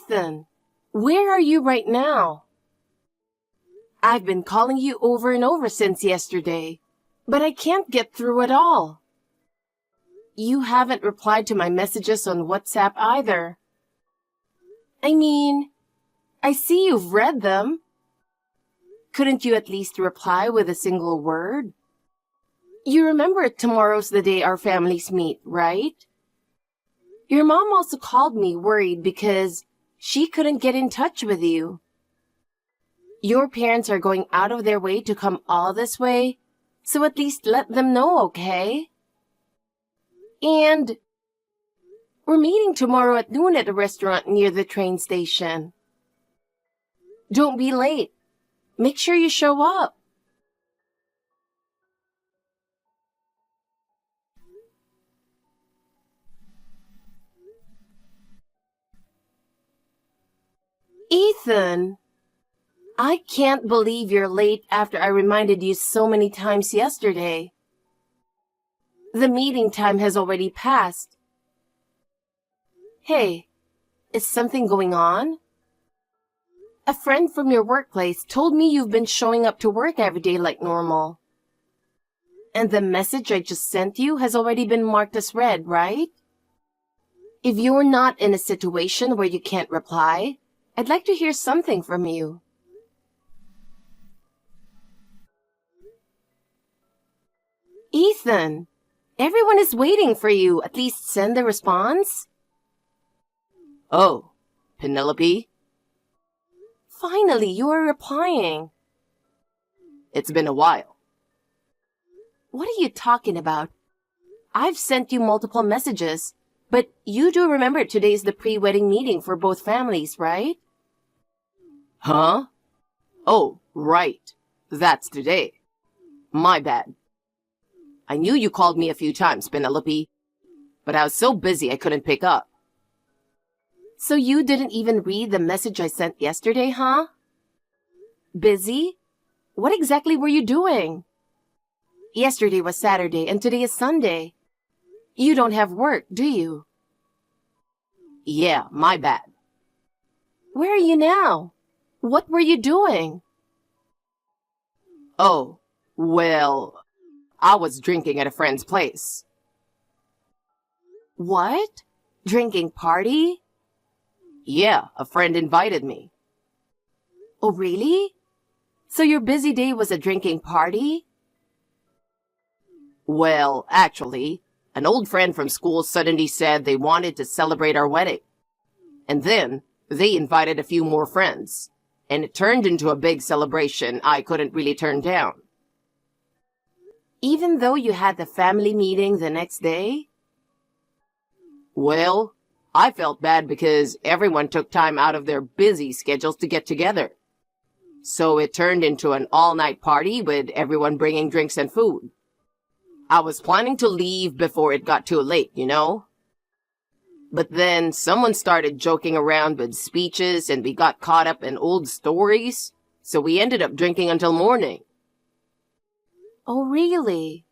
Ethan, where are you right now? I've been calling you over and over since yesterday, but I can't get through at all. You haven't replied to my messages on WhatsApp either. I mean, I see you've read them. Couldn't you at least reply with a single word? You remember tomorrow's the day our families meet, right? Your mom also called me worried because she couldn't get in touch with you. Your parents are going out of their way to come all this way, so at least let them know, okay? And we're meeting tomorrow at noon at a restaurant near the train station. Don't be late. Make sure you show up. Ethan, I can't believe you're late after I reminded you so many times yesterday. The meeting time has already passed. Hey, is something going on? A friend from your workplace told me you've been showing up to work every day like normal. And the message I just sent you has already been marked as read, right? If you're not in a situation where you can't reply, I'd like to hear something from you. Ethan, everyone is waiting for you. At least send a response. Oh, Penelope? Finally, you are replying. It's been a while. What are you talking about? I've sent you multiple messages, but you do remember today's the pre-wedding meeting for both families, right? Huh? Oh, right. That's today. My bad. I knew you called me a few times, Penelope, but I was so busy I couldn't pick up. So you didn't even read the message I sent yesterday, huh? Busy? What exactly were you doing? Yesterday was Saturday and today is Sunday. You don't have work, do you? Yeah, my bad. Where are you now? What were you doing? Oh, well, I was drinking at a friend's place. What? Drinking party? Yeah, a friend invited me. Oh, really? So your busy day was a drinking party? Well, actually, an old friend from school suddenly said they wanted to celebrate our wedding. And then they invited a few more friends, and it turned into a big celebration I couldn't really turn down. Even though you had the family meeting the next day? Well, I felt bad because everyone took time out of their busy schedules to get together. So it turned into an all-night party with everyone bringing drinks and food. I was planning to leave before it got too late, you know? But then someone started joking around with speeches and we got caught up in old stories, so we ended up drinking until morning. Oh, really?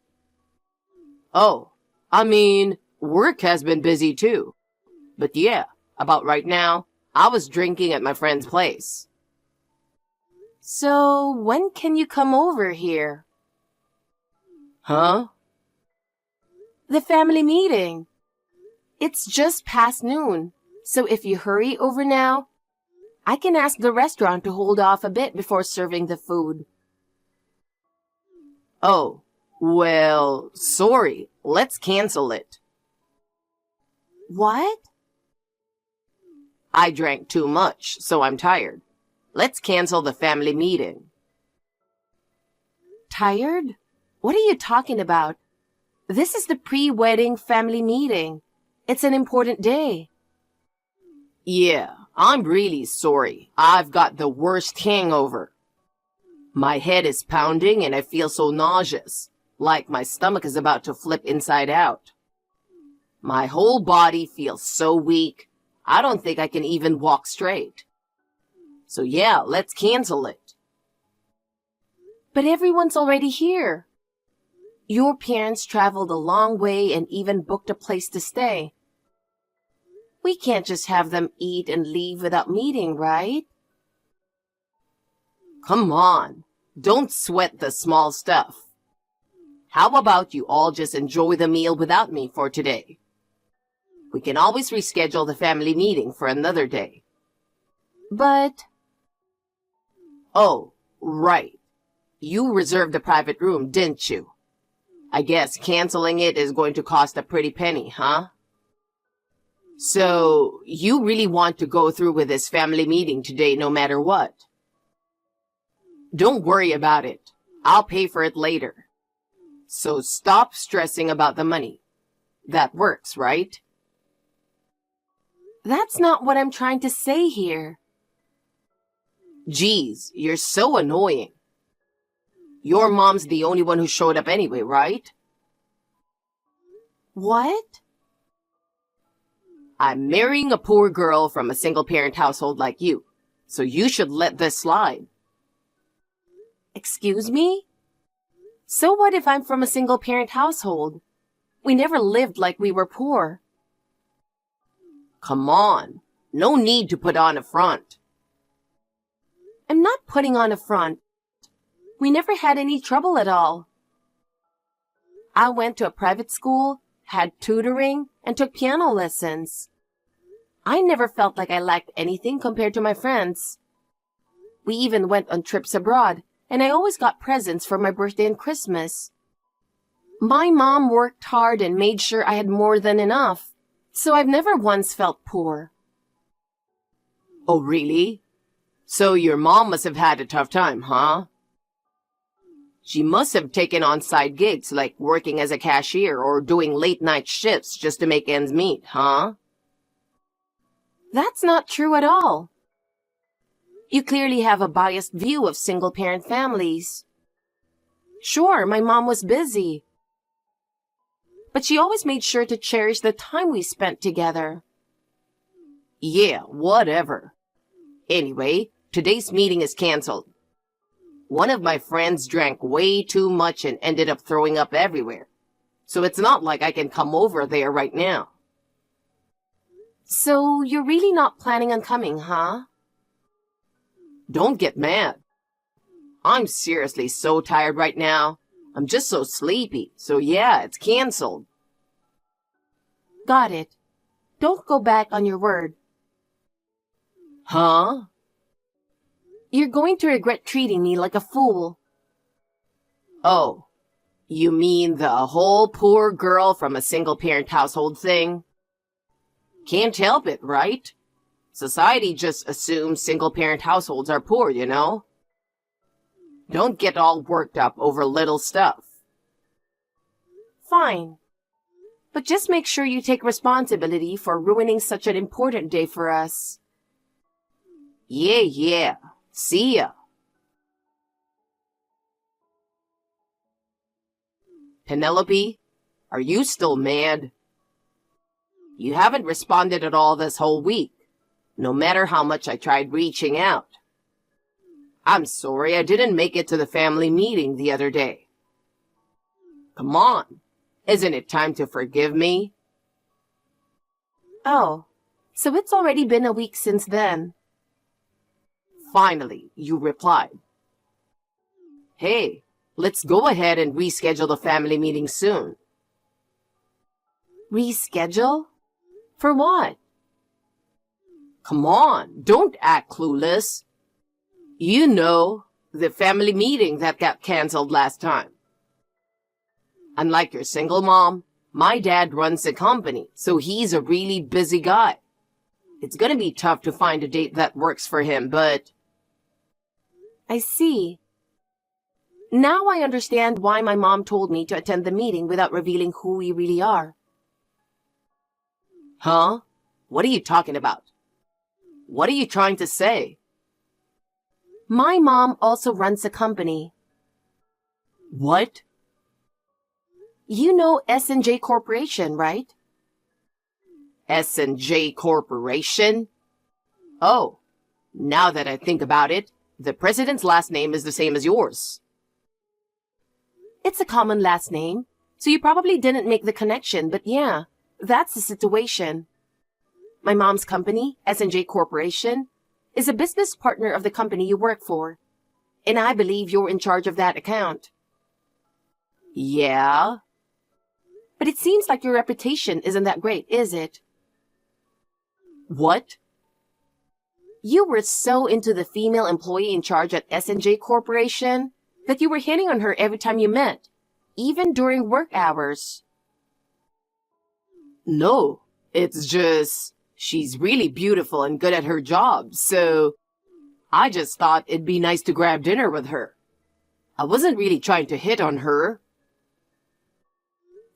Oh, I mean, work has been busy too. But yeah, about right now, I was drinking at my friend's place. So, when can you come over here? Huh? The family meeting. It's just past noon, so if you hurry over now, I can ask the restaurant to hold off a bit before serving the food. Oh, well, sorry. Let's cancel it. What? I drank too much, so I'm tired. Let's cancel the family meeting. Tired? What are you talking about? This is the pre-wedding family meeting. It's an important day. Yeah, I'm really sorry. I've got the worst hangover. My head is pounding and I feel so nauseous, like my stomach is about to flip inside out. My whole body feels so weak, I don't think I can even walk straight. So yeah, let's cancel it. But everyone's already here. Your parents traveled a long way and even booked a place to stay. We can't just have them eat and leave without meeting, right? Come on, don't sweat the small stuff. How about you all just enjoy the meal without me for today? We can always reschedule the family meeting for another day. But... Oh, right. You reserved a private room, didn't you? I guess canceling it is going to cost a pretty penny, huh? So, you really want to go through with this family meeting today no matter what? Don't worry about it. I'll pay for it later. So stop stressing about the money. That works, right? That's not what I'm trying to say here. Geez, you're so annoying. Your mom's the only one who showed up anyway, right? What? I'm marrying a poor girl from a single-parent household like you, so you should let this slide. Excuse me? So what if I'm from a single-parent household? We never lived like we were poor. Come on, no need to put on a front. I'm not putting on a front. We never had any trouble at all. I went to a private school, had tutoring, and took piano lessons. I never felt like I lacked anything compared to my friends. We even went on trips abroad, and I always got presents for my birthday and Christmas. My mom worked hard and made sure I had more than enough, so I've never once felt poor. Oh, really? So your mom must have had a tough time, huh? She must have taken on side gigs like working as a cashier or doing late-night shifts just to make ends meet, huh? That's not true at all. You clearly have a biased view of single-parent families. Sure, my mom was busy, but she always made sure to cherish the time we spent together. Yeah, whatever. Anyway, today's meeting is canceled. One of my friends drank way too much and ended up throwing up everywhere. So it's not like I can come over there right now. So you're really not planning on coming, huh? Don't get mad. I'm seriously so tired right now. I'm just so sleepy. So yeah, it's canceled. Got it. Don't go back on your word. Huh? You're going to regret treating me like a fool. Oh, you mean the whole poor girl from a single-parent household thing? Can't help it, right? Society just assumes single-parent households are poor, you know? Don't get all worked up over little stuff. Fine. But just make sure you take responsibility for ruining such an important day for us. Yeah. See ya. Penelope, are you still mad? You haven't responded at all this whole week, no matter how much I tried reaching out. I'm sorry I didn't make it to the family meeting the other day. Come on, isn't it time to forgive me? Oh, so it's already been a week since then. Finally, you replied. Hey, let's go ahead and reschedule the family meeting soon. Reschedule? For what? Come on, don't act clueless. You know, the family meeting that got canceled last time. Unlike your single mom, my dad runs a company, so he's a really busy guy. It's gonna be tough to find a date that works for him, but... I see. Now I understand why my mom told me to attend the meeting without revealing who we really are. Huh? What are you talking about? What are you trying to say? My mom also runs a company. What? You know S&J Corporation, right? S&J Corporation? Oh, now that I think about it, the president's last name is the same as yours. It's a common last name, so you probably didn't make the connection, but yeah, that's the situation. My mom's company, S&J Corporation, is a business partner of the company you work for, and I believe you're in charge of that account. Yeah? But it seems like your reputation isn't that great, is it? What? You were so into the female employee in charge at S&J Corporation that you were hitting on her every time you met, even during work hours. No, it's just she's really beautiful and good at her job, so I just thought it'd be nice to grab dinner with her. I wasn't really trying to hit on her.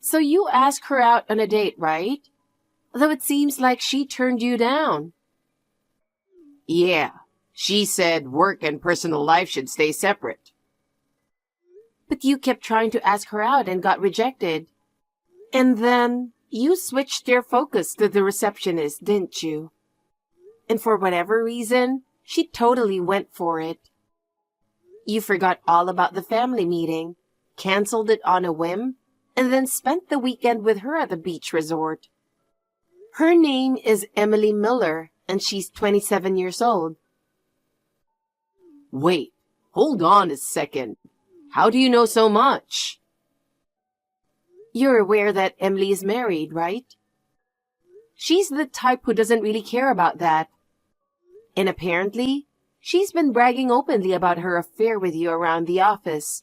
So you asked her out on a date, right? Though it seems like she turned you down. Yeah, she said work and personal life should stay separate. But you kept trying to ask her out and got rejected. And then you switched your focus to the receptionist, didn't you? And for whatever reason, she totally went for it. You forgot all about the family meeting, canceled it on a whim, and then spent the weekend with her at the beach resort. Her name is Emily Miller, and she's 27 years old. Wait, hold on a second. How do you know so much? You're aware that Emily is married, right? She's the type who doesn't really care about that. And apparently, she's been bragging openly about her affair with you around the office,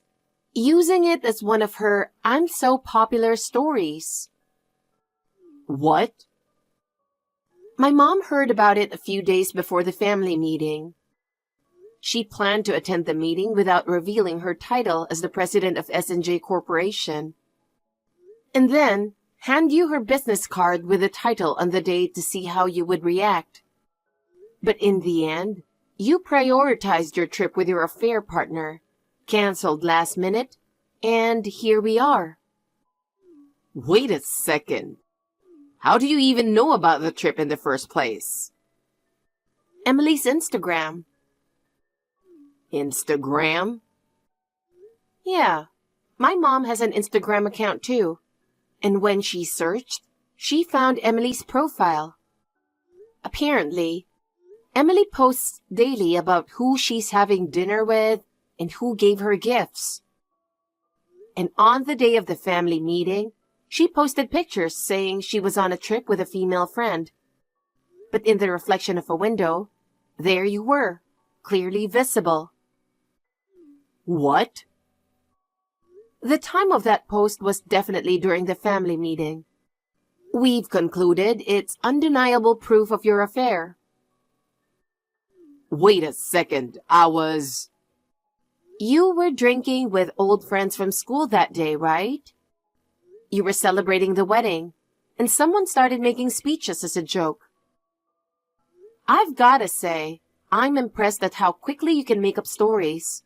using it as one of her "I'm so popular" stories. What? My mom heard about it a few days before the family meeting. She planned to attend the meeting without revealing her title as the president of S&J Corporation, and then hand you her business card with the title on the day to see how you would react. But in the end, you prioritized your trip with your affair partner, canceled last minute, and here we are. Wait a second. How do you even know about the trip in the first place? Emily's Instagram. Instagram? Yeah, my mom has an Instagram account too. And when she searched, she found Emily's profile. Apparently, Emily posts daily about who she's having dinner with and who gave her gifts. And on the day of the family meeting, she posted pictures saying she was on a trip with a female friend. But in the reflection of a window, there you were, clearly visible. What? The time of that post was definitely during the family meeting. We've concluded it's undeniable proof of your affair. Wait a second, You were drinking with old friends from school that day, right? You were celebrating the wedding, and someone started making speeches as a joke. I've gotta say, I'm impressed at how quickly you can make up stories.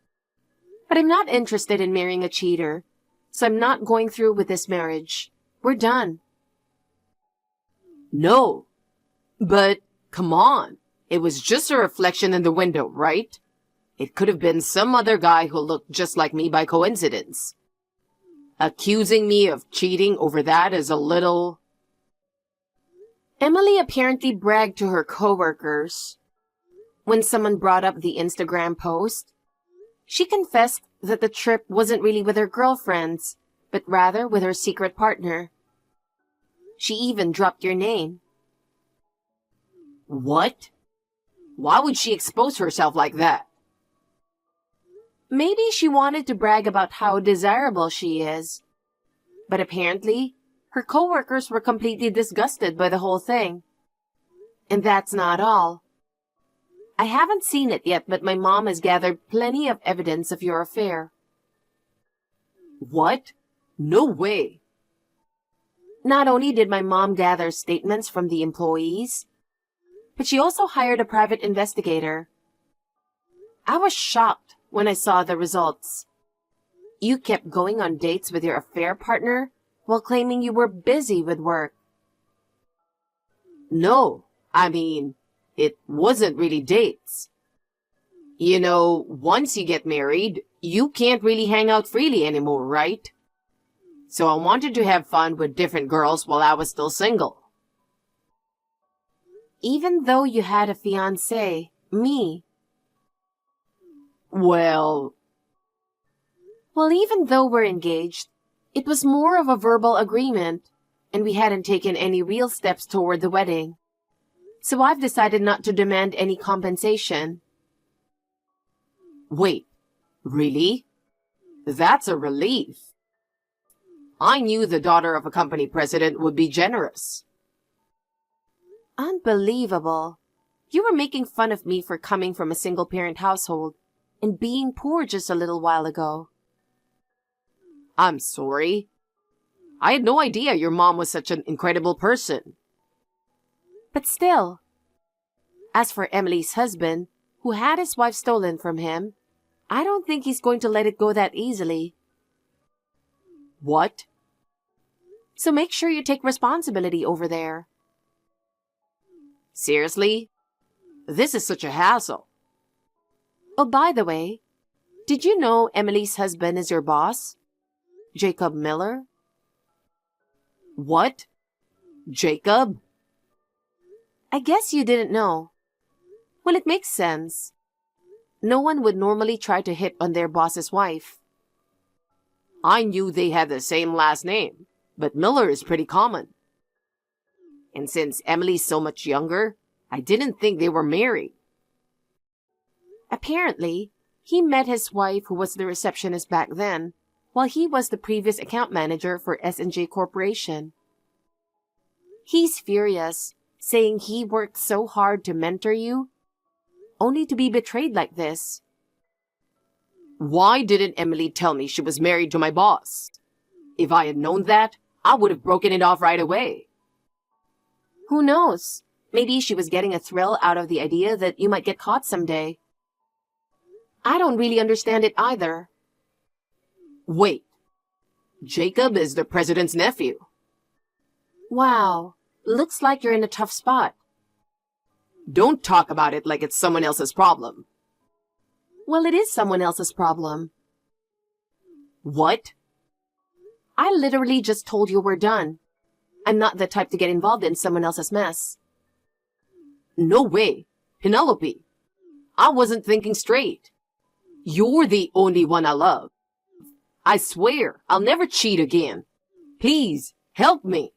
But I'm not interested in marrying a cheater, so I'm not going through with this marriage. We're done. No. But, come on. It was just a reflection in the window, right? It could have been some other guy who looked just like me by coincidence. Accusing me of cheating over that is a little... Emily apparently bragged to her coworkers. When someone brought up the Instagram post, she confessed that the trip wasn't really with her girlfriends, but rather with her secret partner. She even dropped your name. What? Why would she expose herself like that? Maybe she wanted to brag about how desirable she is. But apparently, her coworkers were completely disgusted by the whole thing. And that's not all. I haven't seen it yet, but my mom has gathered plenty of evidence of your affair. What? No way. Not only did my mom gather statements from the employees, but she also hired a private investigator. I was shocked when I saw the results. You kept going on dates with your affair partner while claiming you were busy with work. No, it wasn't really dates. You know, once you get married, you can't really hang out freely anymore, right? So I wanted to have fun with different girls while I was still single. Even though you had a fiancé, me. Well, Well, even though we're engaged, it was more of a verbal agreement, and we hadn't taken any real steps toward the wedding. So I've decided not to demand any compensation. wait, really? That's a relief. I knew the daughter of a company president would be generous. Unbelievable. You were making fun of me for coming from a single-parent household and being poor just a little while ago. I'm sorry. I had no idea your mom was such an incredible person. But still. As for Emily's husband, who had his wife stolen from him, I don't think he's going to let it go that easily. What? So make sure you take responsibility over there. Seriously? This is such a hassle. Oh, by the way, did you know Emily's husband is your boss? Jacob Miller? What? Jacob? I guess you didn't know. Well, it makes sense. No one would normally try to hit on their boss's wife. I knew they had the same last name, but Miller is pretty common. And since Emily's so much younger, I didn't think they were married. Apparently, he met his wife, who was the receptionist back then, while he was the previous account manager for S&J Corporation. He's furious, saying he worked so hard to mentor you, only to be betrayed like this. Why didn't Emily tell me she was married to my boss? If I had known that, I would have broken it off right away. Who knows? Maybe she was getting a thrill out of the idea that you might get caught someday. I don't really understand it either. Wait. Jacob is the president's nephew. Wow. Looks like you're in a tough spot. Don't talk about it like it's someone else's problem. Well, it is someone else's problem. What? I literally just told you we're done. I'm not the type to get involved in someone else's mess. No way. Penelope. I wasn't thinking straight. You're the only one I love. I swear I'll never cheat again. Please, help me.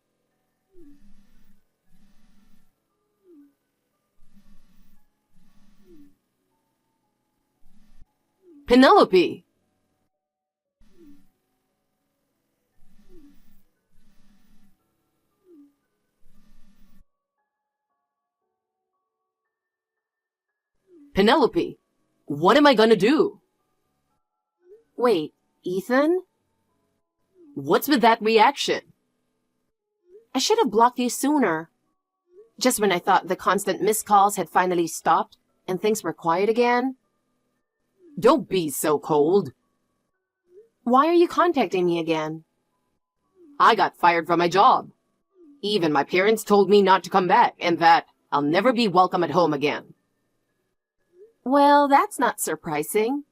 Penelope! Penelope, what am I gonna do? Wait, Ethan? What's with that reaction? I should have blocked you sooner. Just when I thought the constant missed calls had finally stopped and things were quiet again. Don't be so cold. Why are you contacting me again? I got fired from my job. Even my parents told me not to come back and that I'll never be welcome at home again. Well, that's not surprising.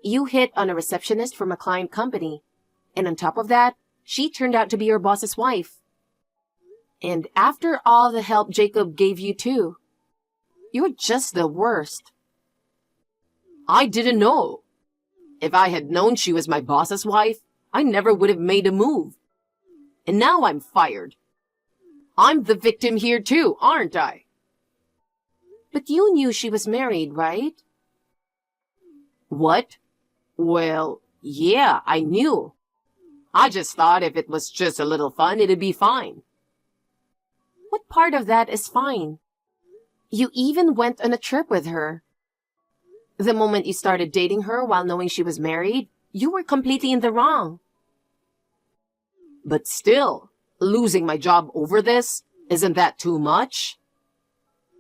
You hit on a receptionist from a client company. And on top of that, she turned out to be your boss's wife. And after all the help Jacob gave you too. You're just the worst. I didn't know. If I had known she was my boss's wife, I never would have made a move. And now I'm fired. I'm the victim here too, aren't I? But you knew she was married, right? What? Well, yeah, I knew. I just thought if it was just a little fun, it'd be fine. What part of that is fine? You even went on a trip with her. The moment you started dating her while knowing she was married, you were completely in the wrong. But still, losing my job over this, isn't that too much?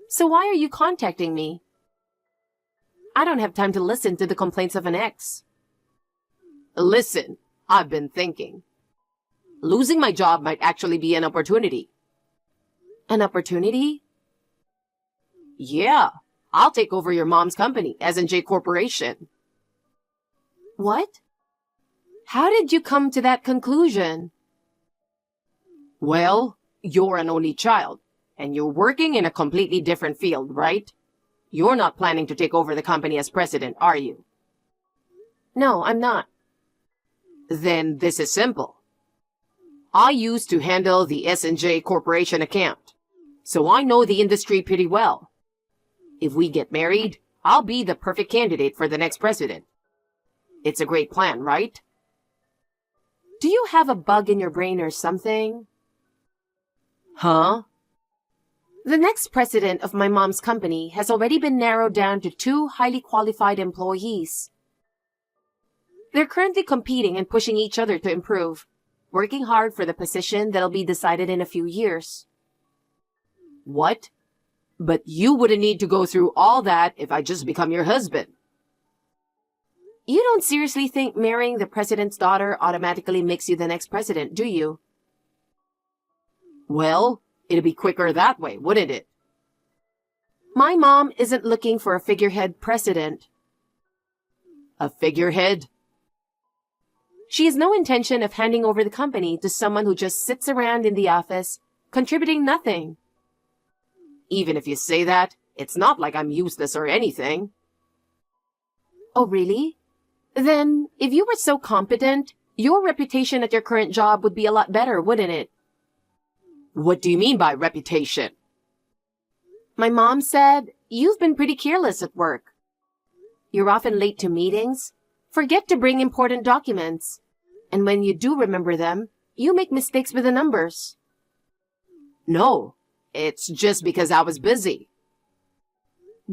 So why are you contacting me? I don't have time to listen to the complaints of an ex. Listen, I've been thinking. Losing my job might actually be an opportunity. An opportunity? Yeah, I'll take over your mom's company, S&J Corporation. What? How did you come to that conclusion? Well, you're an only child, And you're working in a completely different field, right? You're not planning to take over the company as president, are you? No, I'm not. Then this is simple. I used to handle the S&J Corporation account, so I know the industry pretty well. If we get married, I'll be the perfect candidate for the next president. It's a great plan, right? Do you have a bug in your brain or something? Huh? The next president of my mom's company has already been narrowed down to 2 highly qualified employees. They're currently competing and pushing each other to improve, working hard for the position that'll be decided in a few years. What? But you wouldn't need to go through all that if I just become your husband. You don't seriously think marrying the president's daughter automatically makes you the next president, do you? Well, it'd be quicker that way, wouldn't it? My mom isn't looking for a figurehead president. A figurehead? She has no intention of handing over the company to someone who just sits around in the office, contributing nothing. Even if you say that, it's not like I'm useless or anything. Oh, really? Then, if you were so competent, your reputation at your current job would be a lot better, wouldn't it? What do you mean by reputation? My mom said, you've been pretty careless at work. You're often late to meetings, forget to bring important documents, and when you do remember them, you make mistakes with the numbers. No, it's just because I was busy.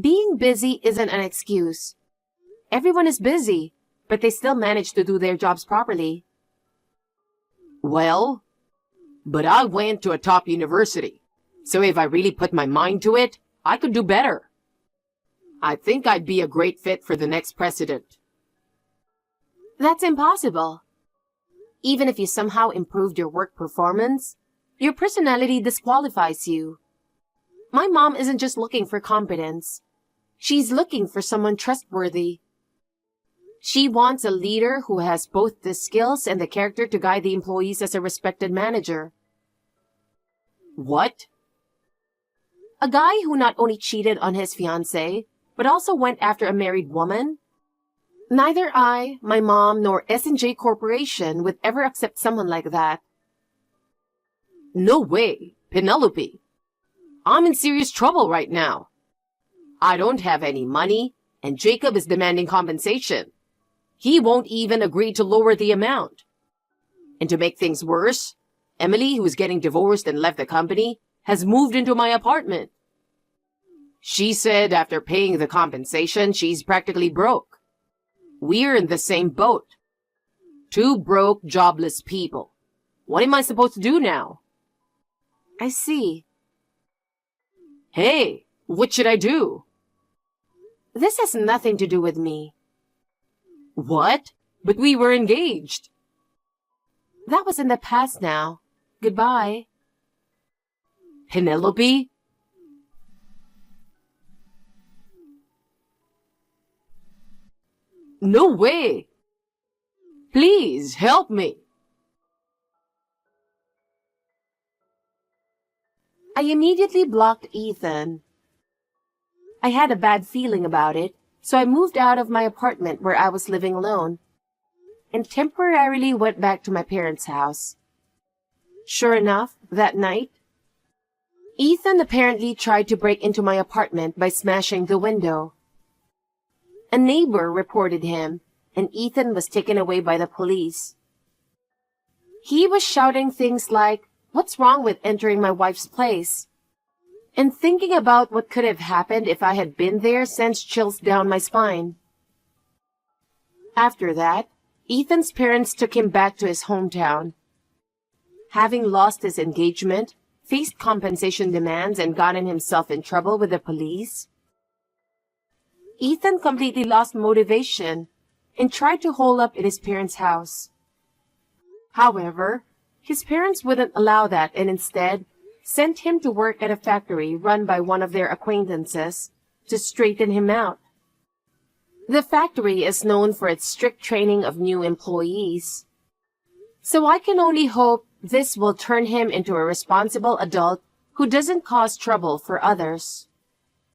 Being busy isn't an excuse. Everyone is busy, but they still manage to do their jobs properly. Well, but I went to a top university, so if I really put my mind to it, I could do better. I think I'd be a great fit for the next president. That's impossible. Even if you somehow improved your work performance, your personality disqualifies you. My mom isn't just looking for competence. She's looking for someone trustworthy. She wants a leader who has both the skills and the character to guide the employees as a respected manager. What? A guy who not only cheated on his fiancé, but also went after a married woman? Neither I, my mom, nor S&J Corporation would ever accept someone like that. No way, Penelope. I'm in serious trouble right now. I don't have any money, and Jacob is demanding compensation. He won't even agree to lower the amount. And to make things worse, Emily, who's getting divorced and left the company, has moved into my apartment. She said after paying the compensation, she's practically broke. We're in the same boat. 2 broke, jobless people. What am I supposed to do now? I see. Hey, what should I do? This has nothing to do with me. What? But we were engaged. That was in the past now. Goodbye. Penelope? No way! Please, help me! I immediately blocked Ethan. I had a bad feeling about it, so I moved out of my apartment where I was living alone and temporarily went back to my parents' house. Sure enough, that night, Ethan apparently tried to break into my apartment by smashing the window. A neighbor reported him, and Ethan was taken away by the police. He was shouting things like, "What's wrong with entering my wife's place?" And thinking about what could have happened if I had been there sends chills down my spine. After that, Ethan's parents took him back to his hometown. Having lost his engagement, faced compensation demands, and gotten himself in trouble with the police, Ethan completely lost motivation and tried to hole up in his parents' house. However, his parents wouldn't allow that and instead sent him to work at a factory run by one of their acquaintances to straighten him out. The factory is known for its strict training of new employees. So I can only hope this will turn him into a responsible adult who doesn't cause trouble for others.